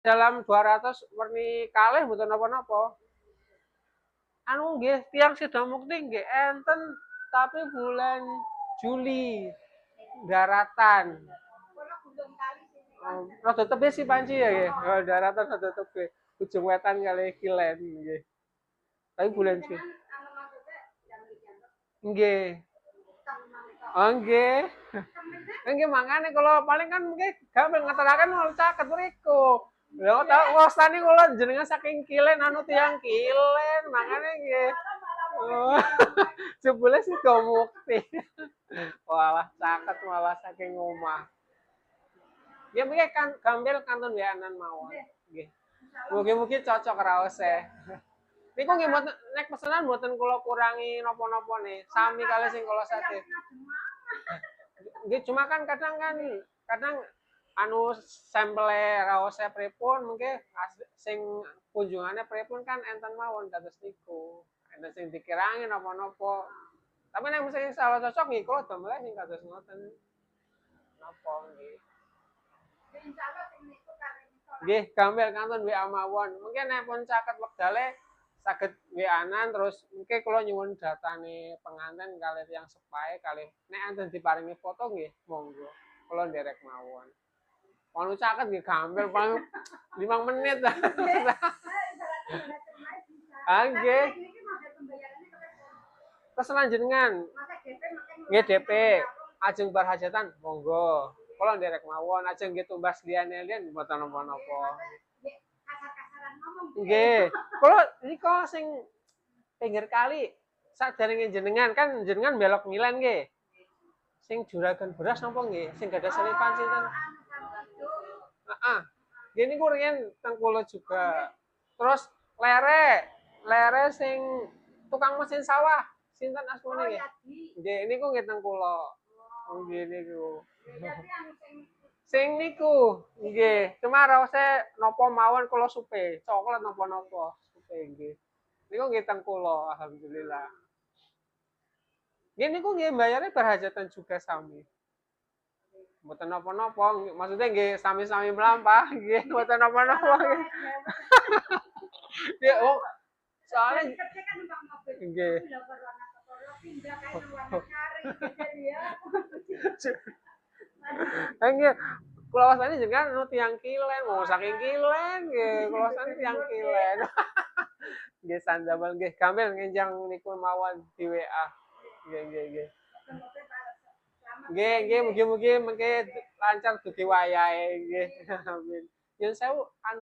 dalam 200 werni kalih mboten napa-napa. Anu nggih tiyang Sida Mukti nggih enten tapi bulan Juli daratan. Rada tebih sih panci ya nggih. Daratan rada tebih. Ujung wetan kali kilen nggih. Tapi bulan Juli. Nggih. Oh nggih. Nggih mangane kula paling kan nggih gampil ngeteraken wong caket mriku. Lha tak ngostani kula jenengan saking kilen anu tiyang kilen mangane nggih. Oh. Jebule Sida Mukti. Walah caket malah saking omah. Ya mungkin kan gampil kantun weanan mawon. Nggih. Mugi-mugi cocok raose. Niku nggih mboten nek pesenan mboten kula kurangi napa-napa nih. Sami kali sing kula sadhe. Nggih cuma kan kadang anu sampele raose pripun mungkin sing kunjungannya pripun kan enten mawon kados niku. Enten sing dikirangi napa-napa. Tapi nek mesti salah cocok nggih kula damel sing kados ngoten. Napa nggih. Nggih, gampil kantun WA mawon. Mungkin nek pun caket wektale saged WA-an terus mungkin kula nyuwun datane pengantin kalih tiyang sepahe kalih nek enten diparingi foto nggih monggo. Kula nderek mawon. Wong caket nggih gampil paling 5 menit. Ah nggih. Pesenan jenengan. Nggih DP. Ajeng bar hajatan monggo. Kula nderek mawon, ajeng nggih tumbas liyan-liyan mboten napa-napa. Nggih. Kula nika sing pinggir kali saderenge jenengan kan jenengan belok ngilen nggih. Sing juragan beras napa nggih? Sing gadah selipan sinten? Heeh. Nggih niku riyen teng kula juga. Terus lere sing tukang mesin sawah. Sinten asmane nggih? Nggih niku nggih teng kula. Nggih niku. Sing niku nggih, cuma raose napa mawon kula supe, coklat napa-napa, supe nggih. Niku nggih teng kula alhamdulillah. Nggih niku nggih mbayare berhajatan juga sami. Mboten napa-napa, maksudnya nggih sami-sami mlampah, nggih mboten napa-napa nggih. Nggih, oh, soalnya nggih. Nggih, kula wastani jenengan anu tiyang kilen, mau saking kilen nggih, kula wastani tiyang kilen. Nggih sandamel nggih, gampil ngenjang niku mawon di WA. Nggih. Nggih, mugi-mugi mengke lancar dugi wayahe nggih. Amin. Nyun sewu